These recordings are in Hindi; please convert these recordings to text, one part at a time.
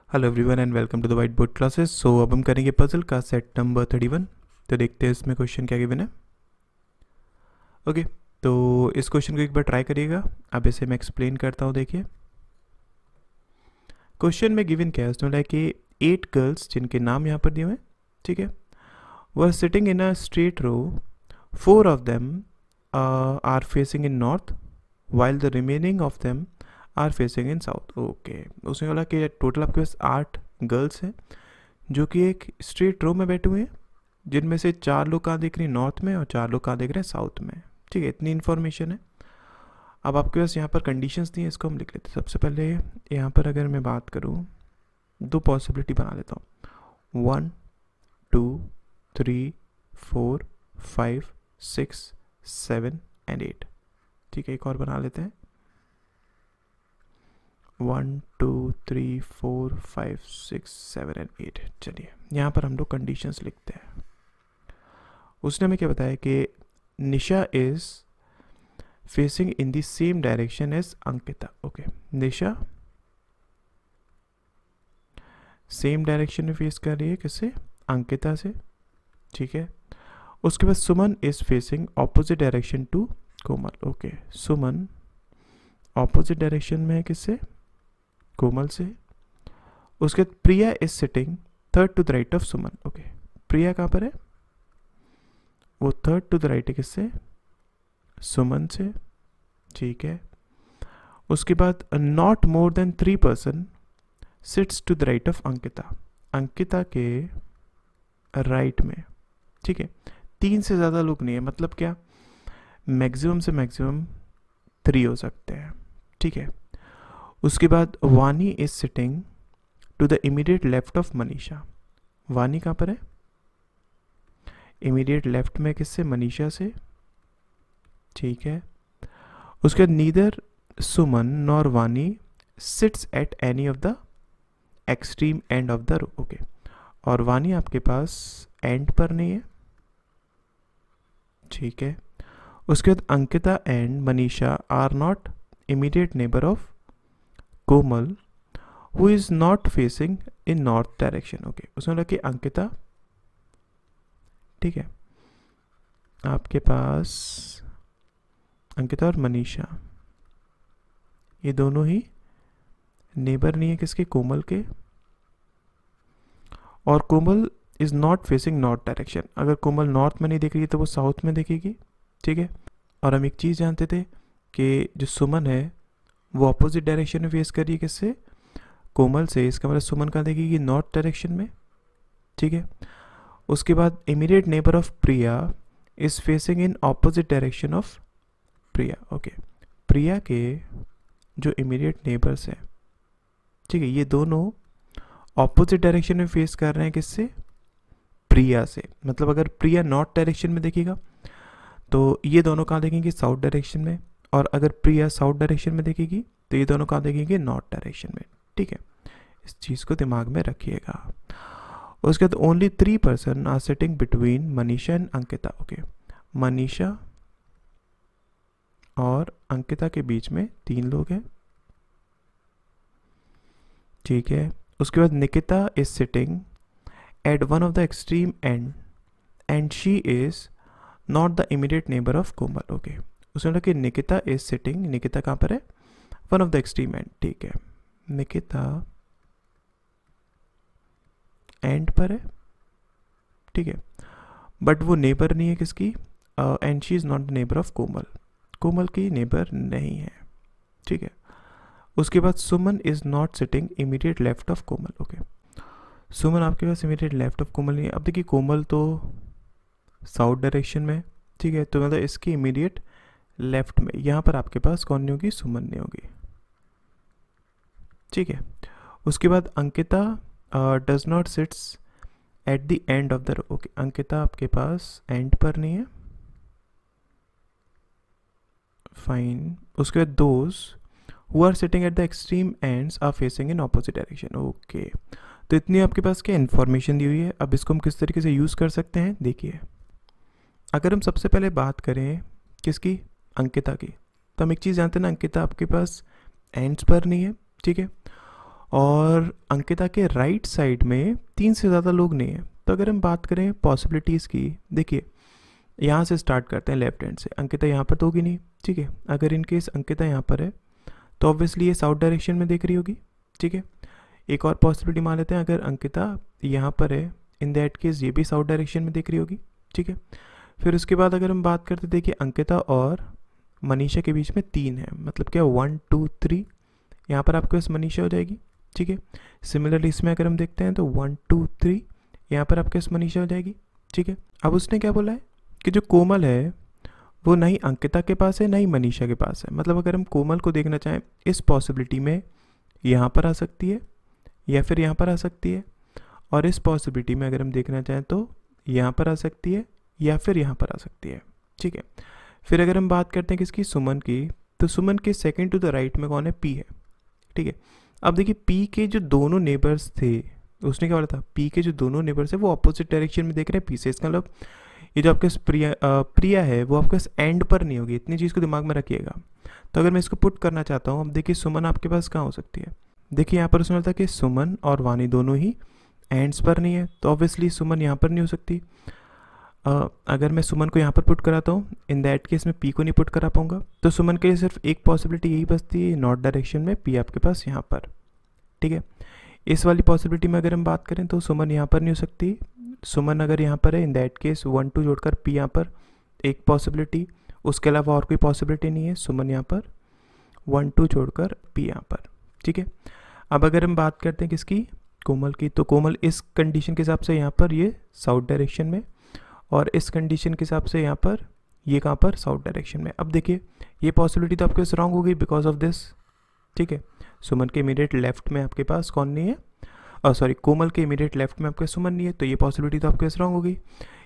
Hello everyone and welcome to the white board classes. So अब हम करेंगे पजल का सेट नंबर 31। तो देखते हैं इसमें क्वेश्चन क्या गिवन है। ओके, तो इस क्वेश्चन को एक बार ट्राई करिएगा। अब इसे मैं एक्सप्लेन करता हूँ। देखिए क्वेश्चन में गिवन क्या है, उसमें बोला है कि 8 गर्ल्स जिनके नाम यहाँ पर दिए हुए हैं, ठीक है, वह sitting in a straight row, 4 of them are facing in north while the remaining of them are facing in south. Okay, उसने बोला कि टोटल आपके पास 8 गर्ल्स हैं जो कि एक स्ट्रेट रो में बैठे हुए हैं, जिनमें से 4 लोग कहाँ देख रहे हैं, नॉर्थ में, और 4 लोग कहाँ देख रहे हैं, साउथ में। ठीक है, इतनी इन्फॉर्मेशन है। अब आपके पास यहाँ पर कंडीशंस दी हैं, इसको हम लिख लेते हैं। सबसे पहले यहाँ पर अगर मैं बात करूँ, 2 पॉसिबिलिटी बना लेता हूँ, 1 2 3 4 5 6 7 एंड 8। ठीक है, एक और बना लेते हैं, 1 2 3 4 5 6 7 एंड 8। चलिए यहाँ पर हम लोग कंडीशंस लिखते हैं। उसने हमें क्या बताया कि Nisha is facing in the same direction as Ankita. Okay, Nisha same direction में फेस कर रही है, किससे, अंकिता से। ठीक है, उसके बाद Suman is facing opposite direction to Komal. Okay, Suman opposite direction में है, किससे, कोमल से। उसके बाद Priya is sitting third to the right of Suman. Okay, Priya कहाँ पर है, वो थर्ड टू द राइट है, किससे, सुमन से। ठीक है, उसके बाद not more than 3 person sits to the right of Ankita, Ankita के राइट में। ठीक है, 3 से ज़्यादा लोग नहीं है, मतलब क्या, मैक्सिमम से मैक्सिमम 3 हो सकते हैं। ठीक है, उसके बाद Vani is sitting to the immediate left of Manisha. Vani कहाँ पर है, इमीडिएट लेफ्ट में, किससे, मनीषा से। ठीक है, उसके बाद neither Suman nor Vani sits at any of the extreme end of the row. Okay, और वानी आपके पास एंड पर नहीं है। ठीक है, उसके बाद Ankita and Manisha are not immediate neighbour of Komal who is not facing in north direction. Okay, उसमें बोला कि अंकिता, ठीक है, आपके पास अंकिता और मनीषा ये दोनों ही नेबर नहीं है, किसके, कोमल के। और Komal is not facing north direction, अगर कोमल नॉर्थ में नहीं देख रही है तो वो साउथ में देखेगी। ठीक है, और हम एक चीज़ जानते थे कि जो सुमन है वो अपोजिट डायरेक्शन में फेस कर रही है, किससे, कोमल से। इसका मतलब सुमन कहाँ देखेगी, नॉर्थ डायरेक्शन में। ठीक है, उसके बाद immediate neighbour of Priya is facing in opposite direction of Priya. Okay, Priya के जो इमीडिएट नेबर्स हैं, ठीक है, ये दोनों ऑपोजिट डायरेक्शन में फेस कर रहे हैं, किससे, प्रिया से। मतलब अगर प्रिया नॉर्थ डायरेक्शन में देखेगा तो ये दोनों कहाँ देखेंगे, साउथ डायरेक्शन में। और अगर प्रिया साउथ डायरेक्शन में देखेगी तो ये दोनों कहाँ देखेंगे, नॉर्थ डायरेक्शन में। ठीक है, इस चीज़ को दिमाग में रखिएगा। उसके बाद only 3 person are sitting between Manisha and Ankita. Okay, Manisha और अंकिता के बीच में 3 लोग हैं। ठीक है, उसके बाद Nikita is sitting at one of the extreme and she is not the immediate neighbour of Komal. Okay, उसने बोला कि निकिता इज सिटिंग, निकिता कहाँ पर है, one of the extreme and. ठीक है, निकिता एंड पर है। ठीक है, बट वो नेबर नहीं है, किसकी, and she is not the neighbour of Komal, Komal की नेबर नहीं है। ठीक है, उसके बाद Suman is not sitting immediate left of Komal. Okay, Suman आपके पास इमीडिएट लेफ्ट ऑफ कोमल नहीं है। अब देखिए कोमल तो साउथ डायरेक्शन में। ठीक है, तो मतलब इसकी इमीडिएट लेफ्ट में, यहाँ पर आपके पास कौन नहीं होगी, सुमन नहीं होगी। ठीक है, उसके बाद Ankita does not sits at the end of the row. Okay, Ankita आपके पास एंड पर नहीं है, फाइन। उसके बाद those who are sitting at the extreme ends are facing in opposite direction. Okay, तो इतनी आपके पास क्या इन्फॉर्मेशन दी हुई है। अब इसको हम किस तरीके से यूज़ कर सकते हैं, देखिए। अगर हम सबसे पहले बात करें किसकी, अंकिता की, तो हम एक चीज़ जानते हैं ना, अंकिता आपके पास एंड्स पर नहीं है। ठीक है, और अंकिता के राइट साइड में 3 से ज़्यादा लोग नहीं हैं। तो अगर हम बात करें पॉसिबिलिटीज़ की, देखिए यहाँ से स्टार्ट करते हैं लेफ्ट हैंड से। अंकिता यहाँ पर तो होगी नहीं, ठीक है। अगर इन केस अंकिता यहाँ पर है तो ऑब्वियसली ये साउथ डायरेक्शन में देख रही होगी, ठीक है। एक और पॉसिबिलिटी मान लेते हैं, अगर अंकिता यहाँ पर है, इन दैट केस ये भी साउथ डायरेक्शन में देख रही होगी, ठीक है। फिर उसके बाद अगर हम बात करते, देखिए अंकिता और मनीषा के बीच में 3 है, मतलब क्या 1 2 3, यहाँ पर आपके पास मनीषा हो जाएगी, ठीक है। सिमिलरली इसमें अगर हम देखते हैं तो 1 2 3, यहाँ पर आपके पास मनीषा हो जाएगी, ठीक है। अब उसने क्या बोला है कि जो कोमल है वो ना ही अंकिता के पास है ना ही मनीषा के पास है। मतलब अगर हम कोमल को देखना चाहें इस पॉसिबिलिटी में यहाँ पर आ सकती है या फिर यहाँ पर आ सकती है, और इस पॉसिबिलिटी में अगर हम देखना चाहें तो यहाँ पर आ सकती है या फिर यहाँ पर आ सकती है, ठीक है। फिर अगर हम बात करते हैं किसकी, सुमन की, तो सुमन के सेकंड टू द राइट में कौन है, पी है, ठीक है। अब देखिए पी के जो दोनों नेबर्स थे, उसने क्या बोला था, पी के जो दोनों नेबर्स है वो अपोजिट डायरेक्शन में देख रहे हैं पी से। इसका मतलब ये जो आपके प्रिया है वो आपके एंड पर नहीं होगी, इतनी चीज़ को दिमाग में रखिएगा। तो अगर मैं इसको पुट करना चाहता हूँ, अब देखिए सुमन आपके पास कहाँ हो सकती है, देखिए यहाँ पर उसने बोला था कि सुमन और वानी दोनों ही एंड्स पर नहीं है, तो ऑब्वियसली सुमन यहाँ पर नहीं हो सकती। अगर मैं सुमन को यहाँ पर पुट कराता हूँ, इन दैट केस मैं पी को नहीं पुट करा पाऊंगा, तो सुमन के लिए सिर्फ एक पॉसिबिलिटी यही बचती है, नॉर्थ डायरेक्शन में, पी आपके पास यहाँ पर, ठीक है। इस वाली पॉसिबिलिटी में अगर हम बात करें तो सुमन यहाँ पर नहीं हो सकती। सुमन अगर यहाँ पर है, इन दैट केस 1 2 जोड़कर पी यहाँ पर एक पॉसिबिलिटी, उसके अलावा और कोई पॉसिबिलिटी नहीं है। सुमन यहाँ पर 1 2 जोड़कर पी यहाँ पर, ठीक है। अब अगर हम बात करते हैं किसकी, कोमल की, तो कोमल इस कंडीशन के हिसाब से यहाँ पर ये साउथ डायरेक्शन में, और इस कंडीशन के हिसाब से यहाँ पर ये कहाँ पर, साउथ डायरेक्शन में। अब देखिए ये पॉसिबिलिटी तो आपके पास रॉन्ग हो गई बिकॉज ऑफ दिस, ठीक है। सुमन के इमीडिएट लेफ्ट में आपके पास कौन नहीं है, सॉरी कोमल के इमीडिएट लेफ्ट में आपके सुमन नहीं है, तो ये पॉसिबिलिटी तो आपके पास रॉन्ग हो गई।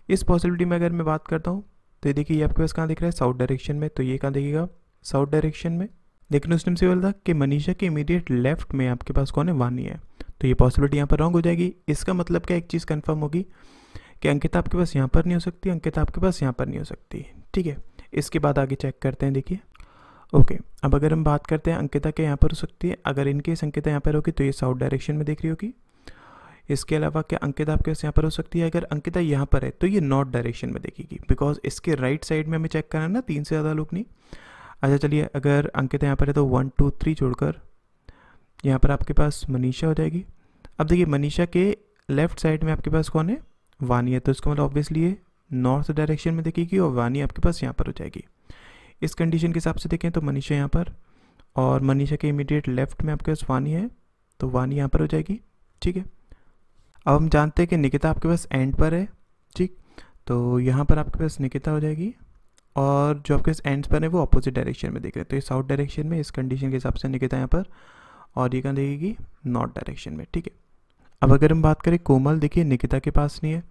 इस पॉसिबिलिटी में अगर मैं बात करता हूँ तो ये देखिए ये आपके पास कहाँ दिख रहा है, साउथ डायरेक्शन में, तो ये कहाँ दिखेगा, साउथ डायरेक्शन में। लेकिन उसने से बोला था कि मनीषा के इमीडिएट लेफ्ट में आपके पास कौन है, वानी है, तो ये पॉसिबिलिटी यहाँ पर रॉन्ग हो जाएगी। इसका मतलब क्या, एक चीज़ कन्फर्म होगी कि अंकिता आपके पास यहाँ पर नहीं हो सकती, अंकिता आपके पास यहाँ पर नहीं हो सकती, ठीक है। इसके बाद आगे चेक करते हैं, देखिए ओके। अब अगर हम बात करते हैं अंकिता के यहाँ पर हो सकती है, अगर इनकेस अंकिता यहाँ पर होगी तो ये साउथ डायरेक्शन में देख रही होगी। इसके अलावा क्या अंकिता आपके पास यहाँ पर हो सकती है, अगर अंकिता यहाँ पर है तो ये नॉर्थ डायरेक्शन में देखेगी, बिकॉज इसके राइट साइड में हमें चेक करना है ना, 3 से ज़्यादा लोग नहीं। अच्छा चलिए, अगर अंकिता यहाँ पर है तो 1 2 3 जोड़कर यहाँ पर आपके पास मनीषा हो जाएगी। अब देखिए मनीषा के लेफ्ट साइड में आपके पास कौन है, वानी है, तो इसका मतलब ऑब्वियसली ये नॉर्थ डायरेक्शन में देखेगी और वानी आपके पास यहाँ पर हो जाएगी। इस कंडीशन के हिसाब से देखें तो मनीषा यहाँ पर, और मनीषा के इमीडिएट लेफ्ट में आपके पास वानी है, तो वानी यहाँ पर हो जाएगी, ठीक है। अब हम जानते हैं कि निकिता आपके पास एंड पर है, ठीक, तो यहाँ पर आपके पास निकिता हो जाएगी, और जो आपके पास एंड्स पर है वो अपोजिट डायरेक्शन में देख रहे हैं, तो ये साउथ डायरेक्शन में, इस कंडीशन के हिसाब से निकिता यहाँ पर, और ये कहाँ देखेगी, नॉर्थ डायरेक्शन में, ठीक है। अब अगर हम बात करें कोमल, देखिए निकिता के पास नहीं है,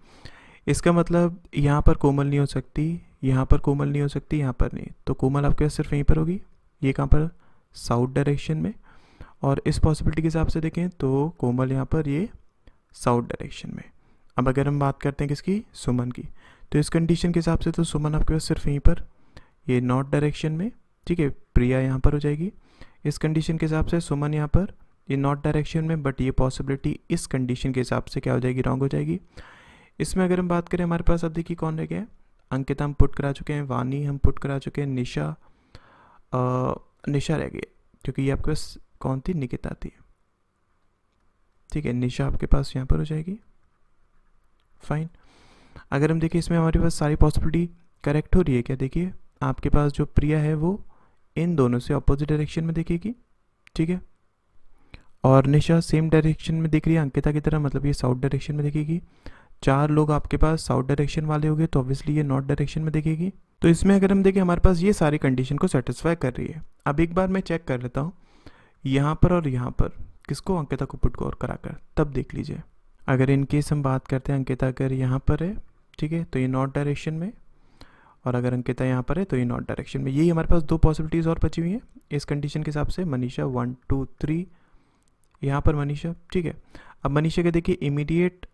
इसका मतलब यहाँ पर कोमल नहीं हो सकती, यहाँ पर कोमल नहीं हो सकती, यहाँ पर नहीं, तो कोमल आपके पास सिर्फ यहीं पर होगी, ये कहाँ पर, साउथ डायरेक्शन में। और इस पॉसिबिलिटी के हिसाब से देखें तो कोमल यहाँ पर ये साउथ डायरेक्शन में। अब अगर हम बात करते हैं किसकी, सुमन की, तो इस कंडीशन के हिसाब से तो सुमन आपके पास सिर्फ यहीं पर, ये नॉर्थ डायरेक्शन में, ठीक है। प्रिया यहाँ पर हो जाएगी, इस कंडीशन के हिसाब से सुमन यहाँ पर, ये नॉर्थ डायरेक्शन में, बट ये पॉसिबिलिटी इस कंडीशन के हिसाब से क्या हो जाएगी, रॉन्ग हो जाएगी। इसमें अगर हम बात करें हमारे पास अब देखिए कौन रह गया है, अंकिता हम पुट करा चुके हैं, वानी हम पुट करा चुके हैं, निशा रह गई क्योंकि ये आपके पास कौन थी, निकिता थी, ठीक है। निशा आपके पास यहाँ पर हो जाएगी, फाइन। अगर हम देखिए इसमें हमारे पास सारी पॉसिबिलिटी करेक्ट हो रही है क्या, देखिए आपके पास जो प्रिया है वो इन दोनों से अपोजिट डायरेक्शन में देखेगी, ठीक है, और निशा सेम डायरेक्शन में दिख रही है अंकिता की तरह, मतलब ये साउथ डायरेक्शन में देखेगी। 4 लोग आपके पास साउथ डायरेक्शन वाले हो गए, तो ऑब्वियसली ये नॉर्थ डायरेक्शन में देखेगी। तो इसमें अगर हम देखें हमारे पास ये सारी कंडीशन को सेटिस्फाई कर रही है। अब एक बार मैं चेक कर लेता हूँ यहाँ पर और यहाँ पर किसको, अंकिता को पुट और कराकर, तब देख लीजिए। अगर इन केस हम बात करते हैं अंकिता अगर यहाँ पर है, ठीक है, तो ये नॉर्थ डायरेक्शन में, और अगर अंकिता यहाँ पर है तो ये नॉर्थ डायरेक्शन में। यही हमारे पास 2 पॉसिबिलिटीज़ और बची हुई हैं इस कंडीशन के हिसाब से। मनीषा 1 2 3, यहाँ पर मनीषा, ठीक है। अब मनीषा के देखिए इमीडिएट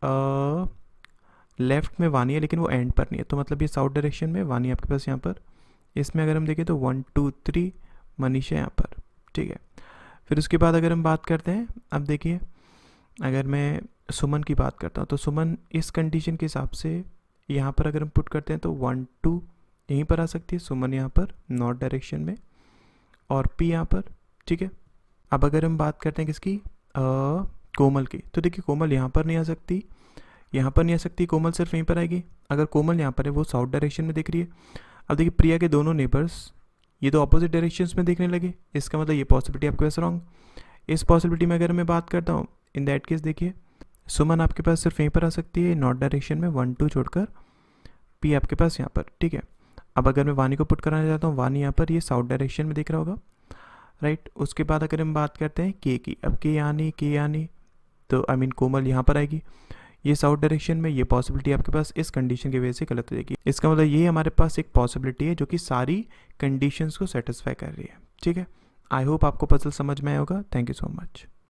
लेफ्ट में वानी है, लेकिन वो एंड पर नहीं है, तो मतलब ये साउथ डायरेक्शन में, वानी आपके पास यहाँ पर। इसमें अगर हम देखें तो 1 2 3 मनीषा यहाँ पर, ठीक है। फिर उसके बाद अगर हम बात करते हैं, अब देखिए अगर मैं सुमन की बात करता हूँ तो सुमन इस कंडीशन के हिसाब से यहाँ पर अगर हम पुट करते हैं तो 1 2 यहीं पर आ सकती है, सुमन यहाँ पर नॉर्थ डायरेक्शन में और पी यहाँ पर, ठीक है। अब अगर हम बात करते हैं किसकी, कोमल की, तो देखिए कोमल यहाँ पर नहीं आ सकती, यहाँ पर नहीं आ सकती, कोमल सिर्फ यहीं पर आएगी। अगर कोमल यहाँ पर है वो साउथ डायरेक्शन में दिख रही है। अब देखिए प्रिया के दोनों नेबर्स ये तो अपोजिट डायरेक्शंस में देखने लगे, इसका मतलब ये पॉसिबिलिटी आपके पास रॉन्ग। इस पॉसिबिलिटी में अगर मैं बात करता हूँ, इन दैट केस देखिए सुमन आपके पास सिर्फ यहीं पर आ सकती है नॉर्थ डायरेक्शन में 1 2 छोड़कर, पी आपके पास यहाँ पर, ठीक है। अब अगर मैं वानी को पुट कराना चाहता हूँ, वानी यहाँ पर ये साउथ डायरेक्शन में दिख रहा होगा, राइट। उसके बाद अगर हम बात करते हैं के की, अब के यहाँ नहीं तो आई मीन कोमल यहाँ पर आएगी, ये साउथ डायरेक्शन में, ये पॉसिबिलिटी आपके पास इस कंडीशन की वजह से गलत हो जाएगी। इसका मतलब ये हमारे पास एक पॉसिबिलिटी है जो कि सारी कंडीशंस को सेटिस्फाई कर रही है, ठीक है। आई होप आपको पजल समझ में आया होगा। Thank you so much.